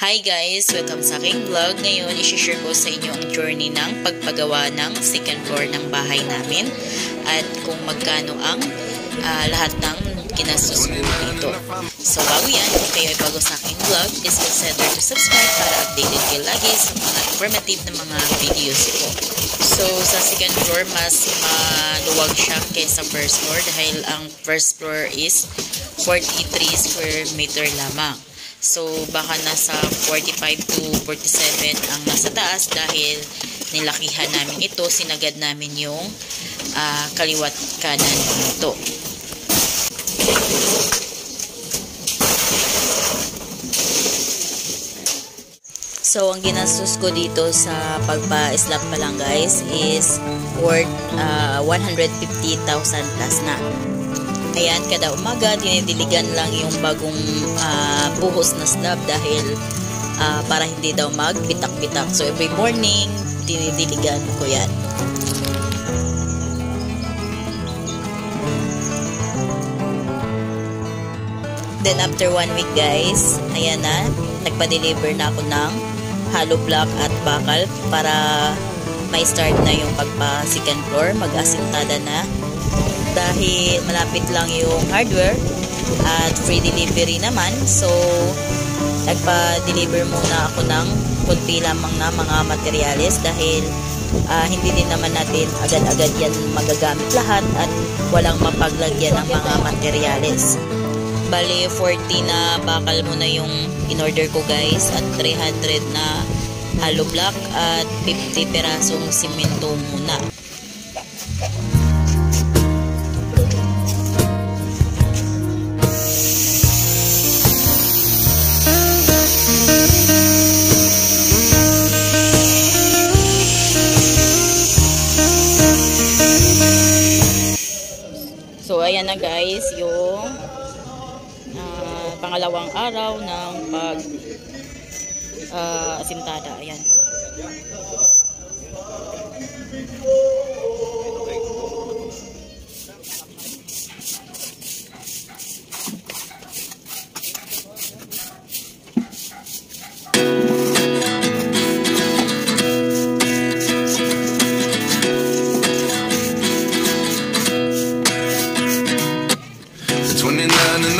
Hi guys! Welcome sa aking vlog. Ngayon, isi-share ko sa inyo ang journey ng pagpagawa ng second floor ng bahay namin at kung magkano ang lahat ng kinastos ko dito. So bago yan, kung kayo ay bago sa aking vlog, please consider to subscribe para updated kayo lagi sa mga informative na mga videos ko. So sa second floor, mas maluwag siya kaysa first floor dahil ang first floor is 43 square meter lamang. So, baka nasa 45 to 47 ang nasa taas dahil nilakihan namin ito, sinagad namin yung kaliwat kanan nito. So, ang ginastos ko dito sa pagpa-slab pa lang guys is worth 150,000 plus na. Ayan, kada umaga, dinidiligan lang yung bagong buhos na slab dahil para hindi daw magbitak-bitak. So, every morning, dinidiligan ko yan. Then, after 1 week, guys, ayan na, nagpa-deliver na ako ng hollow block at bakal para may start na yung pagpa-second floor, mag-asintada na. Dahil malapit lang yung hardware at free delivery naman, so nagpa-deliver muna ako ng kunti lamang na mga materyales dahil hindi din naman natin agad-agad yan magagamit lahat at walang mapaglagyan ng mga materyales. Bali 40 na bakal muna yung in-order ko guys at 300 na hollow block at 50 perasong simento muna. So, ayan na guys, yung pangalawang araw ng asintada. Ayan.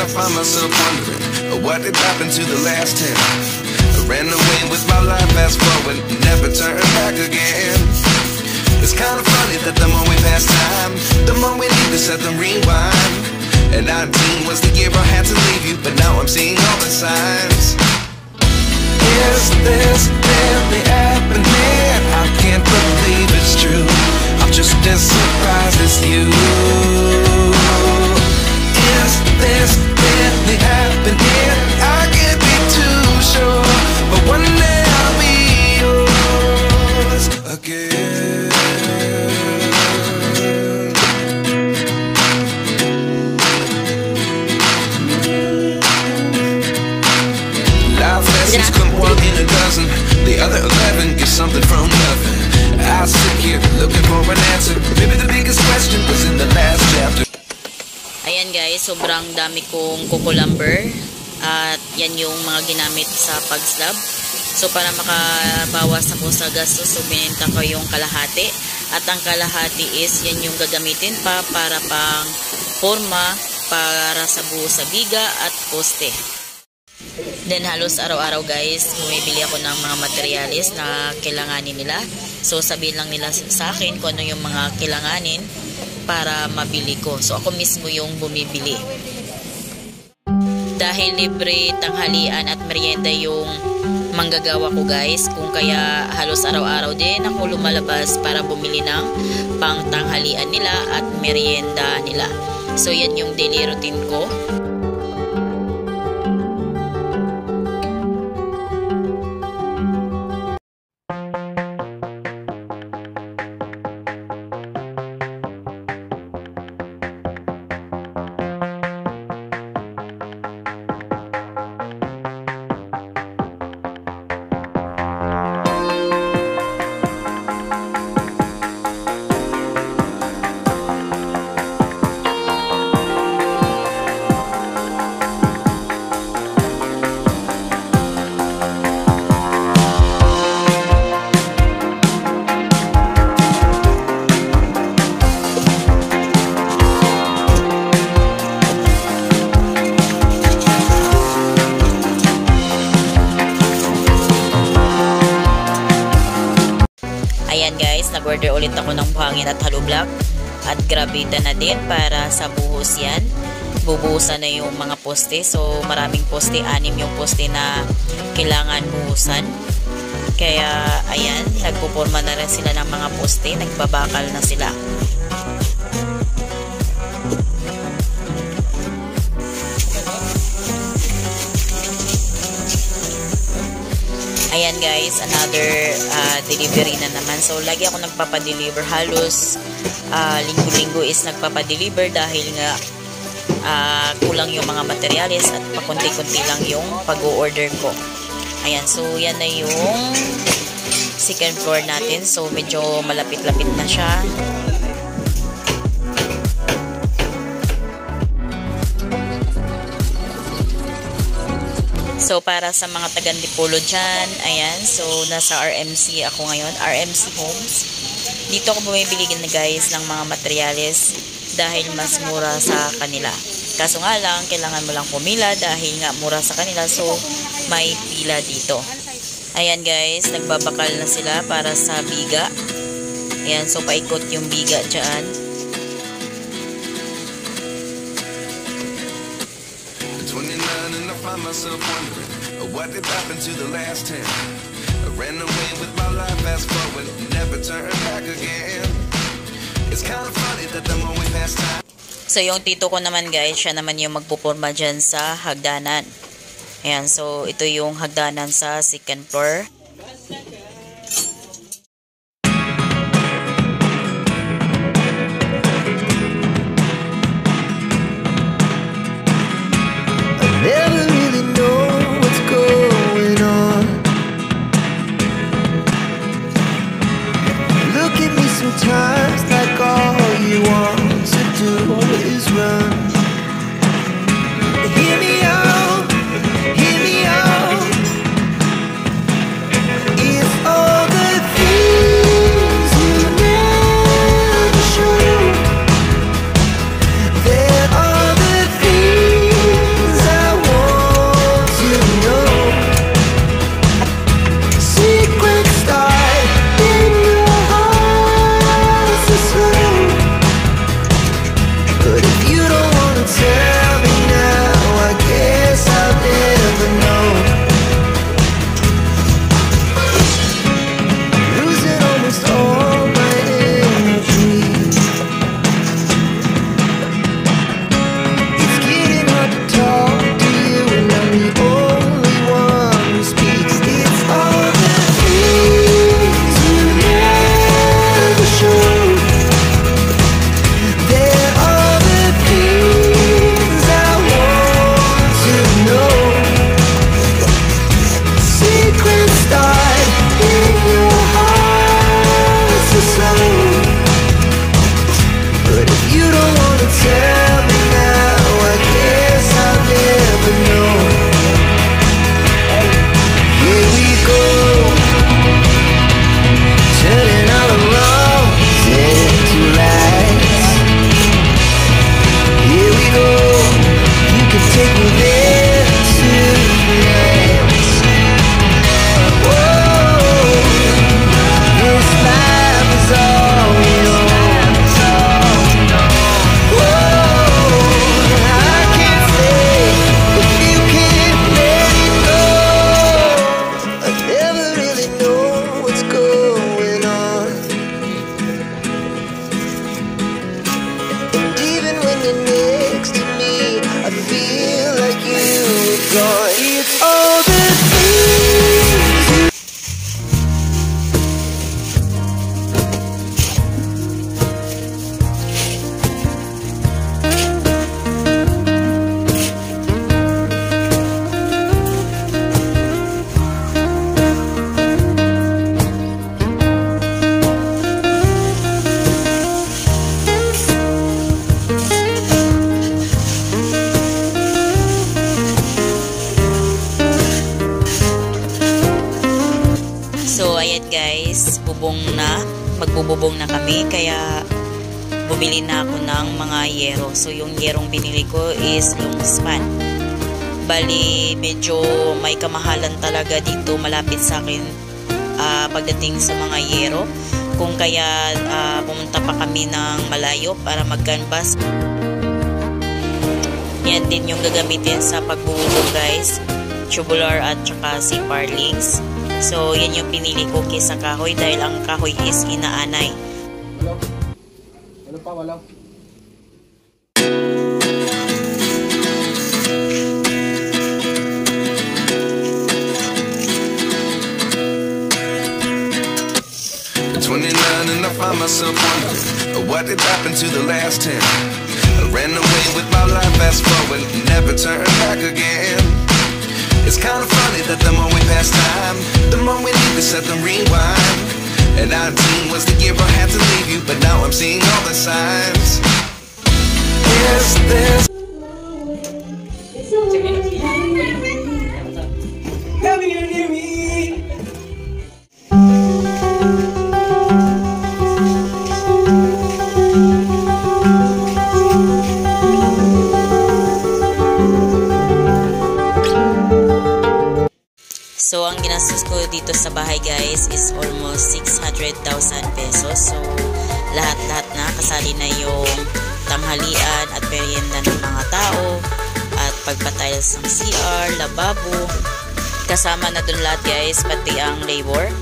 I find myself wondering what did happen to the last 10. I ran away with my life, fast forward, never turn back again. It's kind of funny that the more we pass time, the more we need to set the rewind. And 19 was the year I had to leave you, but now I'm seeing all the signs. Is this really happening? I can't believe it's true. I'm just as surprised as you. Is this really happening? I can't be too sure, but one day I'll be yours again. Life lessons come one in a dozen, the other 11 get something from nothing. I sit here looking for an answer. Maybe the biggest question was in the last chapter. Ayan guys, sobrang dami kong coco lumber at yan yung mga ginamit sa pag-slab. So para makabawas ako sa gastos, so binenta ko yung kalahati. At ang kalahati is yan yung gagamitin pa para pang forma, para sa buo sa biga at poste. Then halos araw-araw guys, bumibili ako ng mga materyales na kailanganin nila. So sabihin lang nila sa akin kung ano yung mga kailanganin para mabili ko. So ako mismo yung bumibili. Dahil libre tanghalian at merienda yung manggagawa ko guys, kung kaya halos araw-araw din ako lumalabas para bumili ng pang tanghalian nila at merienda nila. So yan yung daily routine ko. nag-order ulit ako ng buhangin at hollow block. At grabita na din para sa buhos yan. Bubuhusan na yung mga poste. So, maraming poste. 6 yung poste na kailangan buhusan. Kaya, ayan, nagpuporma na rin sila ng mga poste. Nagbabakal na sila. Ayan guys, another delivery na naman. So, lagi ako nagpapadeliver. Halos linggo-linggo is nagpapadeliver dahil nga kulang yung mga materyales at pakunti-kunti lang yung pag-o-order ko. Ayan, so yan na yung second floor natin. So, medyo malapit-lapit na siya. So, para sa mga taga-Antipolo dyan, ayan, so, nasa RMC ako ngayon, RMC Homes. Dito ako bumibili na guys ng mga materyales dahil mas mura sa kanila. Kaso nga lang, kailangan mo lang pumila dahil nga mura sa kanila, so, may pila dito. Ayan guys, nagbabakal na sila para sa biga. Ayan, so, paikot yung biga dyan. Myself wondering what did happen to the last 10. I ran away with my life, fast forward, never turn back again. It's kind of funny that the more we pass time. So yung tito ko naman guys, siya naman yung magpuporma dyan sa hagdanan. Ayan, so ito yung hagdanan sa second floor. Sometimes like all you want to do is run. Hear me out, hear me out. It's all the things you never show. There are the things I want to know. Secrets start in your but if you don't wanna tell me now, I guess I'll never know. Losing almost all my energy. It's getting hard to talk to you, and I'm the only one who speaks. It's all the things you never show. But if you don't wanna tell me now, I guess I'll never know. Here we go, turning all the wrongs into lights. Here we go, you can take me there tonight. Whoa, this life is all we know. It's all the things you guys, magbububong na kami, kaya bumili na ako ng mga yero. So yung yerong binili ko is long span. Bali, medyo may kamahalan talaga dito malapit sa akin pagdating sa mga yero. Kung kaya pumunta pa kami ng malayo para mag-canvas. Yan din yung gagamitin sa pagbubulong guys. Tubular at saka seedlings. So yan yung pinili ko kaysa kahoy dahil ang kahoy is inaanay. Wala pa, wala. At 29 and I find myself wondering what did happen to the last 10. I ran away with my life, fast forward, never turn back again. It's kind of funny that the more we pass time, the more we need to set the rewind. And 19 was the year I had to leave you, but now I'm seeing all the signs. Is this? So, ang ginastos ko dito sa bahay guys is almost 600,000 pesos. So, lahat-lahat na. Kasali na yung tanghalian at merienda ng mga tao at pagpatiles ng CR, lababo. Kasama na dun lahat guys, pati ang labor.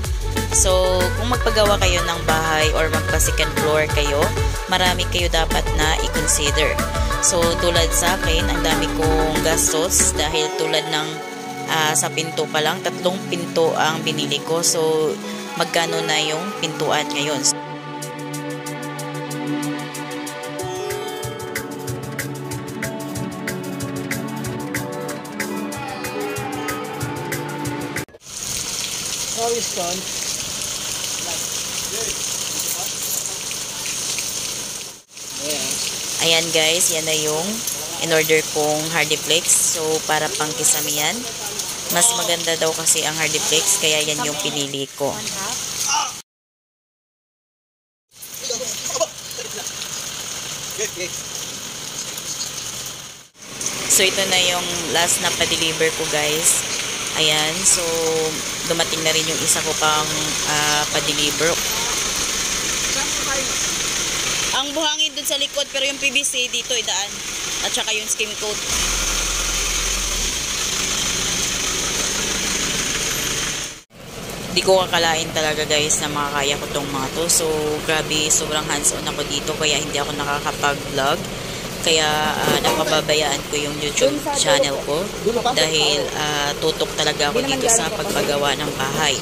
So, kung magpagawa kayo ng bahay or magpa-second floor kayo, marami kayo dapat na i-consider. So, tulad sa akin, ang dami kong gastos dahil tulad ng sa pinto pa lang, 3 pinto ang binili ko. So, magkano na yung pintuan ngayon? Ayan guys, yan na yung in-order kong Hardiplex. So, para pang kisame yan. Mas maganda daw kasi ang Hardiplex, kaya yan yung pinili ko. So, ito na yung last na pa-deliver ko guys. Ayan, so, dumating na rin yung isa ko pang pa-deliver. Ang buhangin dun sa likod, pero yung PVC dito idaan. At saka yung skim coat. Di ko kakalain talaga guys na makakaya ko tong mga to. So, grabe, sobrang hands-on ako dito. Kaya hindi ako nakakapag-vlog. Kaya napababayaan ko yung YouTube channel ko. Dahil tutok talaga ako dito sa pagpagawa ng bahay.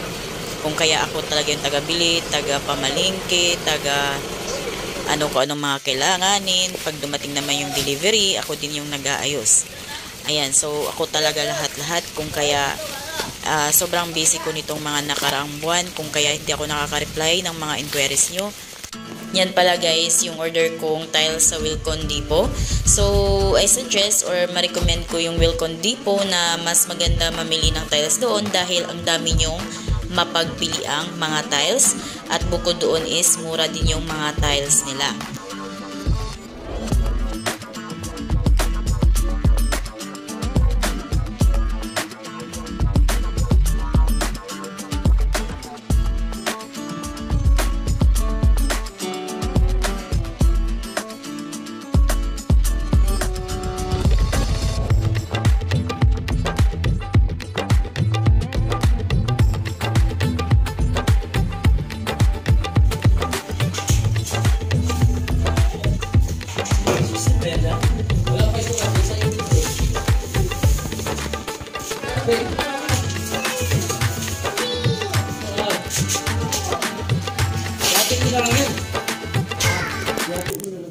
Kung kaya ako talaga yung taga-bili, taga-pamalingke, kung anong mga kailanganin. Pag dumating naman yung delivery, ako din yung nag-aayos. Ayan, so ako talaga lahat-lahat. Kung kaya sobrang busy ko nitong mga nakaraang buwan, kung kaya hindi ako nakaka-reply ng mga inquiries nyo. Yan pala guys, yung order kong tiles sa Wilcon Depot. So, I suggest or ma-recommend ko yung Wilcon Depot na mas maganda mamili ng tiles doon dahil ang dami nyong mapagpiliang mga tiles at bukod doon is mura din yung mga tiles nila.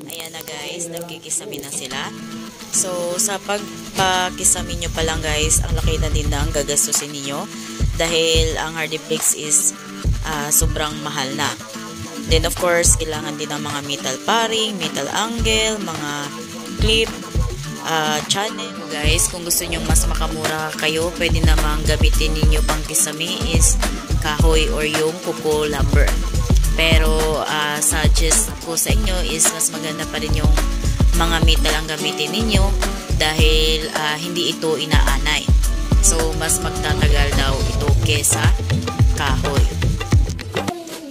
Ayan na guys, nagkikisami na sila. So, sa pagpakisami nyo pa lang guys, ang laki na din ng gagastusin ninyo dahil ang Hardiplex is sobrang mahal na. Then of course, kailangan din ng mga metal paring, metal angle, mga clip, channel. Guys, kung gusto nyo mas makamura kayo, pwede namang gamitin ninyo pang kisame is kahoy or yung kuko lumber. Pero suggest ko sa inyo is mas maganda pa rin yung mga metal ang gamitin ninyo dahil hindi ito inaanay. So, mas magtatagal daw ito kesa kahoy.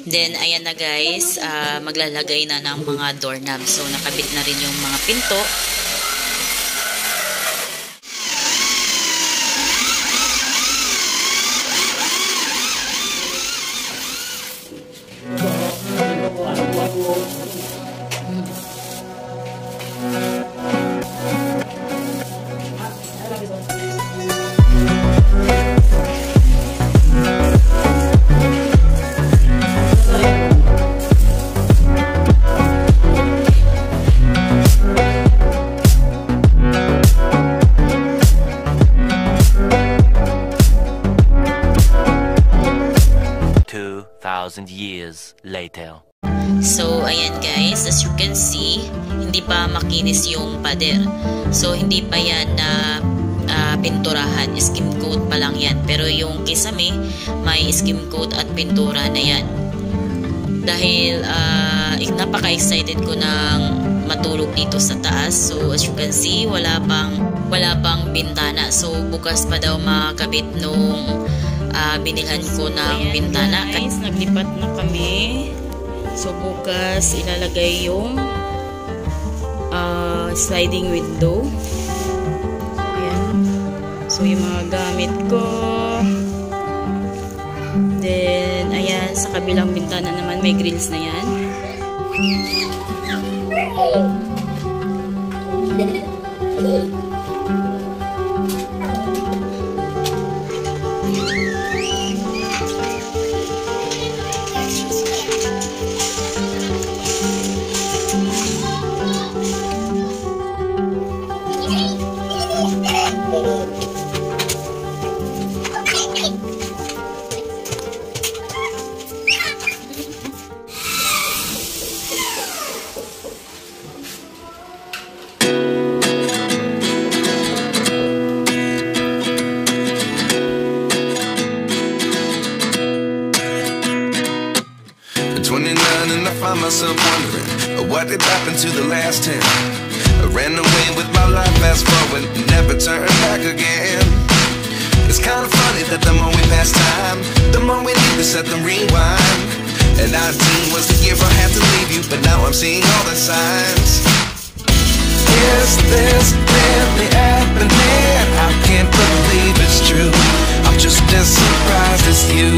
Then, ayan na guys, maglalagay na ng mga doorknob. So, nakabit na rin yung mga pinto. Years later. So, ayan guys, as you can see, hindi pa makinis yung pader. So, hindi pa yan na pinturahan. Skim coat pa lang yan. Pero yung kisame, may skim coat at pintura na yan. Dahil napaka-excited ko nang matulog dito sa taas. So, as you can see, wala pang bintana. So, bukas pa daw makakabit nung binilhan ko ng bintana. Guys, naglipat na kami. So, bukas ilalagay yung sliding window. Ayan. So, yung mga gamit ko. Then, ayan, sa kabilang bintana naman may grills na yan. Find myself wondering what did happen to the last 10. I ran away with my life, fast forward, never turn back again. It's kind of funny that the more we pass time, the more we need to set the rewind. And 19 was the year I had to leave you, but now I'm seeing all the signs. Is this really happening? I can't believe it's true. I'm just as surprised as you.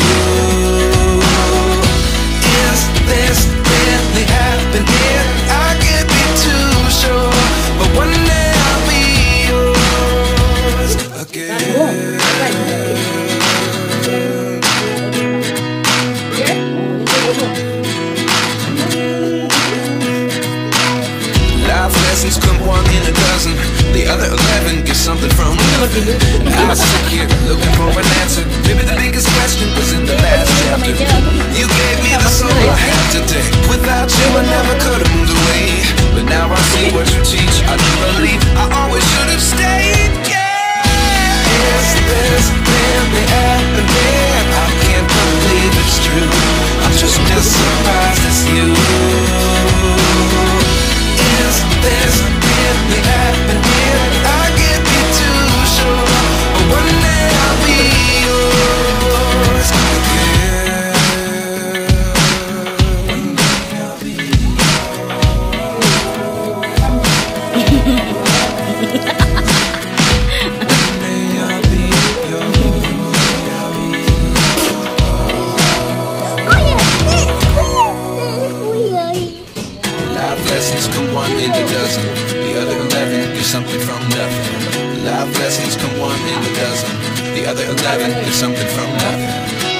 Is this really happening? I can't be too sure, but one day I'll be yours again. Life lessons come one in a dozen, the other 11 get something from nothing. I was sick here looking for an answer. Maybe the biggest question was in the last chapter. You gave me the soul I have today. Without you I never could have moved away, but now I see what you teach. I do believe I always should have stayed. Yeah. Is this really happening? I can't believe it's true. I'm just as surprised as you. Is this really happening? I can't be too sure, but one day I'll be yours again. One day I'll be lessons come one in a dozen, the other 11 get something from nothing. Life lessons come one in a dozen, the other 11 get something from nothing.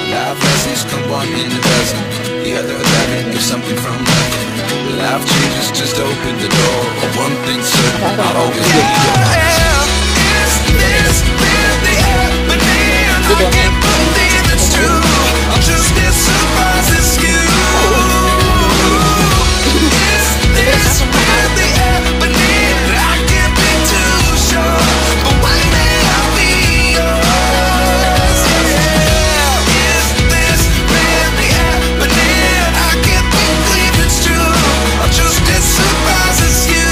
Life lessons come one in a dozen, the other 11 get something from nothing. Life changes just open the door, or one thing certain, I'll always be yours. Is this really happening? I can't believe it's true. I'm just as surprised as you. It's really happening. I can't be too sure, but one day I'll be yours. Yeah. Is this really happening? I can't believe it's true. I'm just as surprised as you.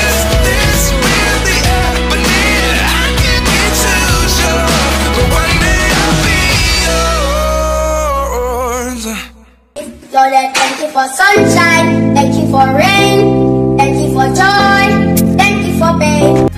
Is this really happening? I can't be too that thank you for sunshine, thank you for rain, thank you for joy, thank you for pain.